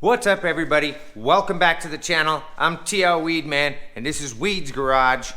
What's up, everybody? Welcome back to the channel. I'm TL Weedman, and this is Weed's Garage.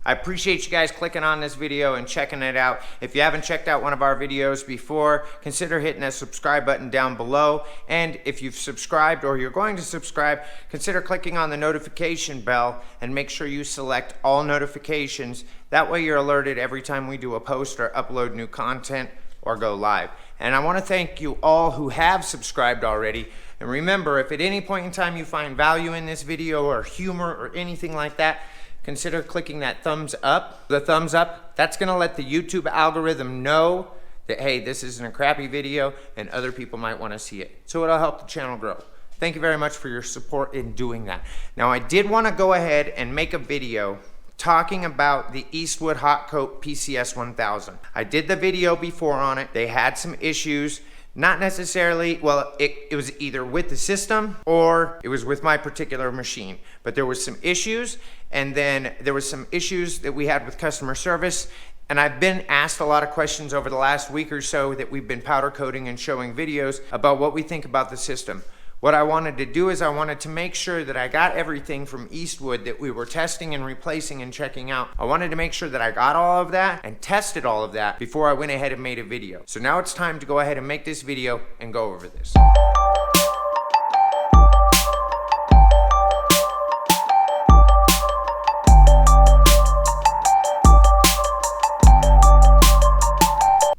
I appreciate you guys clicking on this video and checking it out. If you haven't checked out one of our videos before, consider hitting that subscribe button down below. And if you've subscribed or you're going to subscribe, consider clicking on the notification bell and make sure you select all notifications. That way you're alerted every time we do a post or upload new content or go live. And I want to thank you all who have subscribed already. And remember, if at any point in time you find value in this video or humor or anything like that, consider clicking that thumbs up. The thumbs up, that's going to let the YouTube algorithm know that, hey, this isn't a crappy video and other people might want to see it. So it'll help the channel grow. Thank you very much for your support in doing that. Now, I did want to go ahead and make a video talking about the Eastwood HotCoat PCS 1000. I did the video before on it. They had some issues. Not necessarily, well, it was either with the system or it was with my particular machine. But there was some issues, and then there was some issues that we had with customer service. And I've been asked a lot of questions over the last week or so that we've been powder coating and showing videos about what we think about the system. What I wanted to do is I wanted to make sure that I got everything from Eastwood that we were testing and replacing and checking out. I wanted to make sure that I got all of that and tested all of that before I went ahead and made a video. So now it's time to go ahead and make this video and go over this.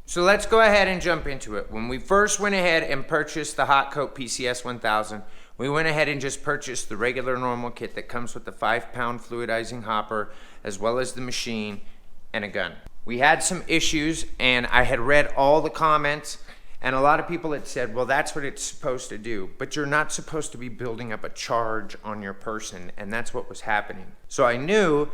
So let's go ahead and jump into it. When we first went ahead and purchased the HotCoat PCS 1000, we went ahead and just purchased the regular normal kit that comes with the 5-pound fluidizing hopper, as well as the machine and a gun. We had some issues, and I had read all the comments, and a lot of people had said, well, that's what it's supposed to do, but you're not supposed to be building up a charge on your person, and that's what was happening. So I knew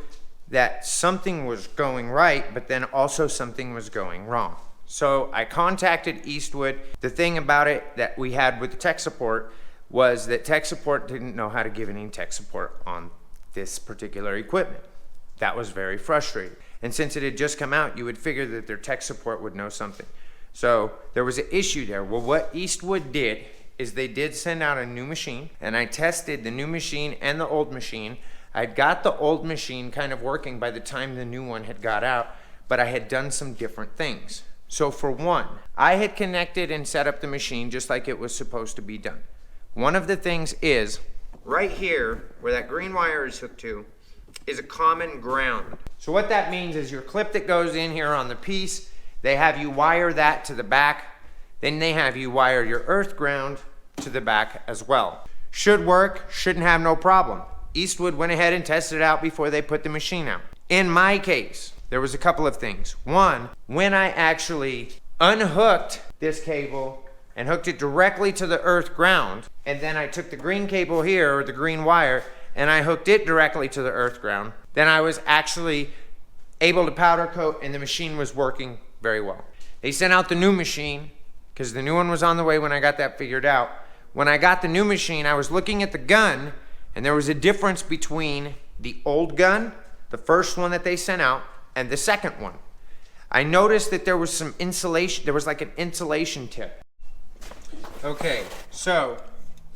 that something was going right, but then also something was going wrong. So I contacted Eastwood. The thing about it that we had with the tech support was that tech support didn't know how to give any tech support on this particular equipment. That was very frustrating. And since it had just come out, you would figure that their tech support would know something. So there was an issue there. Well, what Eastwood did is they did send out a new machine, and I tested the new machine and the old machine. I'd got the old machine kind of working by the time the new one had got out, but I had done some different things. So for one, I had connected and set up the machine just like it was supposed to be done. One of the things is, right here, where that green wire is hooked to, is a common ground. So what that means is your clip that goes in here on the piece, they have you wire that to the back, then they have you wire your earth ground to the back as well. Should work, shouldn't have no problem. Eastwood went ahead and tested it out before they put the machine out. In my case, there was a couple of things. One, when I actually unhooked this cable and hooked it directly to the earth ground, and then I took the green cable here, or the green wire, and I hooked it directly to the earth ground, then I was actually able to powder coat and the machine was working very well. They sent out the new machine because the new one was on the way when I got that figured out. When I got the new machine, I was looking at the gun, and there was a difference between the old gun, the first one that they sent out, and the second one. I noticed that there was some insulation, there was like an insulation tip. Okay, so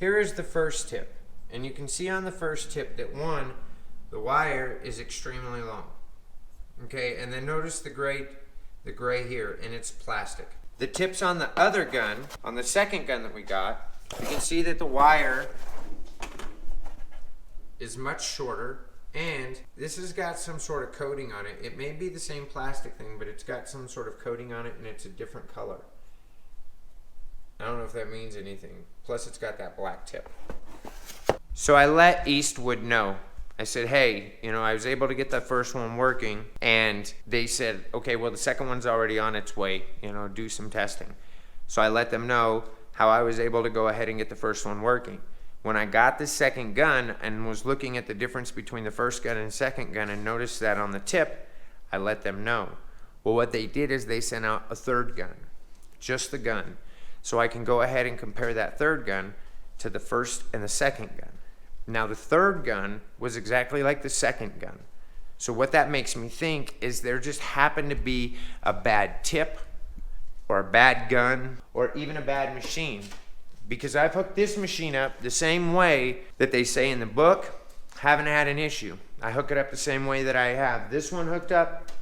here is the first tip. And you can see on the first tip that one, the wire is extremely long. Okay, and then notice the gray here, and it's plastic. The tips on the other gun, on the second gun that we got, you can see that the wire is much shorter. And this has got some sort of coating on it. It may be the same plastic thing, but it's got some sort of coating on it, and it's a different color. I don't know if that means anything. Plus, it's got that black tip. So I let Eastwood know. I said, hey, I was able to get that first one working, and they said, okay, well, the second one's already on its way, do some testing. So I let them know how I was able to go ahead and get the first one working. When I got the second gun and was looking at the difference between the first gun and second gun and noticed that on the tip, I let them know. Well, what they did is they sent out a third gun, just the gun, so I can go ahead and compare that third gun to the first and the second gun. Now, the third gun was exactly like the second gun. So what that makes me think is there just happened to be a bad tip or a bad gun or even a bad machine because I've hooked this machine up the same way that they say in the book. Haven't had an issue. I hook it up the same way that I have this one hooked up,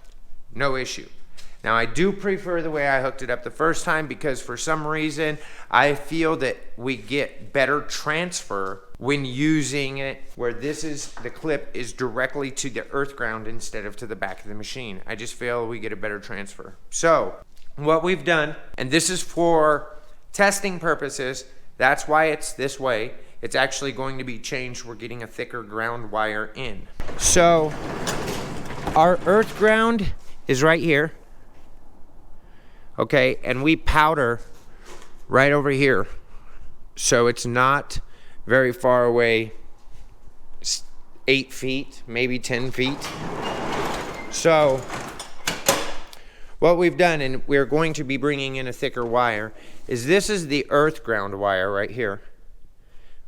no issue. Now I do prefer the way I hooked it up the first time because for some reason I feel that we get better transfer when using it where the clip is directly to the earth ground instead of to the back of the machine. I just feel we get a better transfer. So what we've done, and this is for testing purposes, that's why it's this way. It's actually going to be changed. We're getting a thicker ground wire in. So our earth ground is right here. Okay, and we powder right over here. So it's not very far away, 8 feet, maybe 10 feet. So what we've done, and we're going to be bringing in a thicker wire, is this is the earth ground wire right here.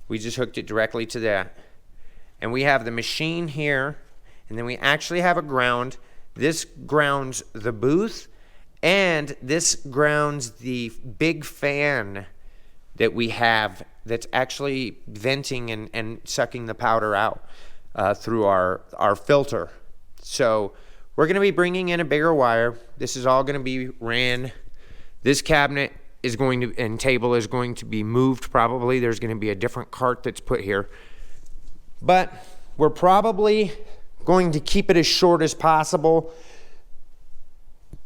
We just hooked it directly to that. And we have the machine here, and then we actually have a ground. This grounds the booth, and this grounds the big fan that we have that's actually venting and sucking the powder out through our filter. So we're going to be bringing in a bigger wire. This is all going to be ran. This cabinet is going to, and table is going to be moved probably. There's going to be a different cart that's put here. But we're probably going to keep it as short as possible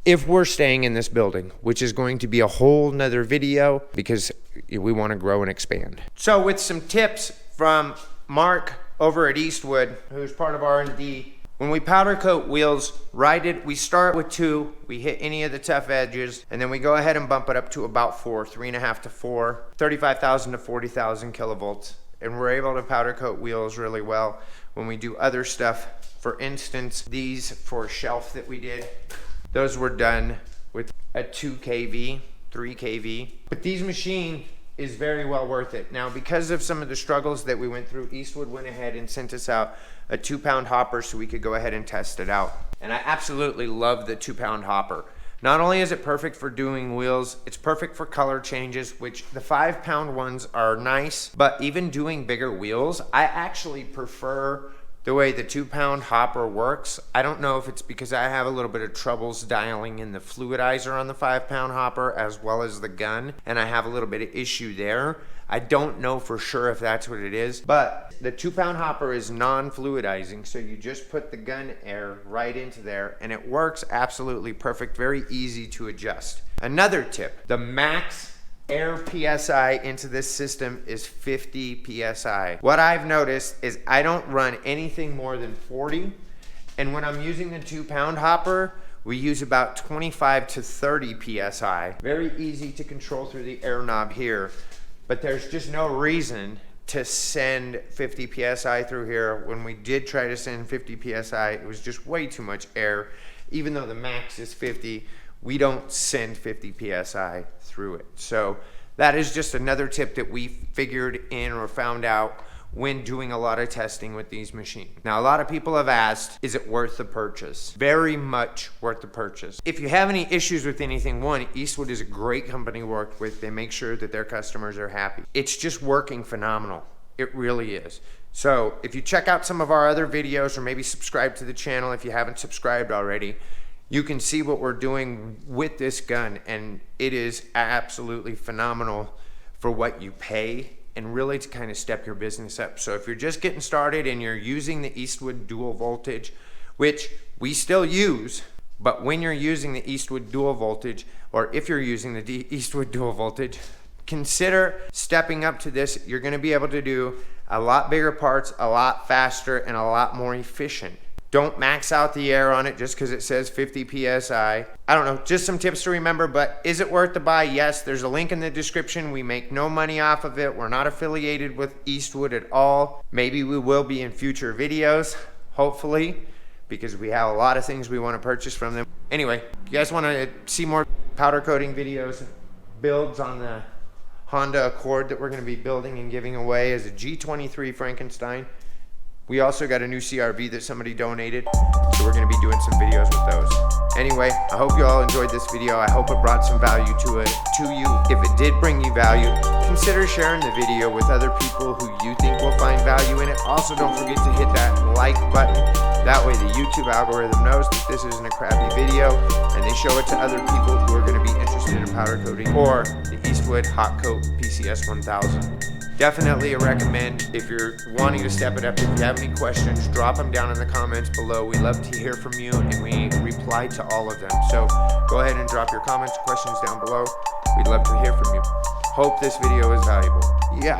if we're staying in this building, which is going to be a whole nother video because we want to grow and expand. So with some tips from Mark over at Eastwood, who's part of R&D, when we powder coat wheels, we start with 2, we hit any of the tough edges, and then we go ahead and bump it up to about 4, 3.5 to 4, 35,000 to 40,000 kilovolts. And we're able to powder coat wheels really well when we do other stuff. For instance, these for shelf that we did, those were done with a 2 kV, 3 kV. But these machine is very well worth it. Now, because of some of the struggles that we went through, Eastwood went ahead and sent us out a 2-pound hopper so we could go ahead and test it out. And I absolutely love the 2-pound hopper. Not only is it perfect for doing wheels, it's perfect for color changes, which the 5-pound ones are nice, but even doing bigger wheels, I actually prefer the way the 2-pound hopper works. I don't know if it's because I have a little bit of troubles dialing in the fluidizer on the 5-pound hopper as well as the gun, and I have a little bit of issue there. I don't know for sure if that's what it is, but the 2-pound hopper is non-fluidizing, so you just put the gun air right into there and it works absolutely perfect, very easy to adjust. Another tip, the max Air Psi into this system is 50 Psi. What I've noticed is I don't run anything more than 40, and when I'm using the 2-pound hopper, we use about 25 to 30 Psi. Very easy to control through the air knob here, but there's just no reason to send 50 Psi through here. When we did try to send 50 Psi, it was just way too much air. Even though the max is 50, we don't send 50 Psi through it. So that is just another tip that we figured in or found out when doing a lot of testing with these machines. Now, a lot of people have asked, is it worth the purchase? Very much worth the purchase. If you have any issues with anything, one, Eastwood is a great company to work with. They make sure that their customers are happy. It's just working phenomenal. It really is. So if you check out some of our other videos or maybe subscribe to the channel if you haven't subscribed already, you can see what we're doing with this gun, and it is absolutely phenomenal for what you pay and really to kind of step your business up. So if you're just getting started and you're using the Eastwood dual voltage, which we still use, but when you're using the Eastwood dual voltage, or if you're using the Eastwood dual voltage, consider stepping up to this. You're gonna be able to do a lot bigger parts, a lot faster, and a lot more efficient. Don't max out the air on it just because it says 50 Psi. I don't know, just some tips to remember, but is it worth the buy? Yes, there's a link in the description. We make no money off of it. We're not affiliated with Eastwood at all. Maybe we will be in future videos, hopefully, because we have a lot of things we want to purchase from them. Anyway, you guys want to see more powder coating videos, builds on the Honda Accord that we're going to be building and giving away as a G23 Frankenstein, We also got a new CRV that somebody donated, so we're gonna be doing some videos with those. Anyway, I hope you all enjoyed this video. I hope it brought some value to you. If it did bring you value, consider sharing the video with other people who you think will find value in it. Also, don't forget to hit that like button. That way the YouTube algorithm knows that this isn't a crappy video, and they show it to other people who are gonna be interested in powder coating or the Eastwood HotCoat PCS 1000. Definitely a recommend if you're wanting to step it up. If you have any questions, drop them down in the comments below. We love to hear from you, and we reply to all of them. So go ahead and drop your comments, questions down below. We'd love to hear from you. Hope this video is valuable. Yeah.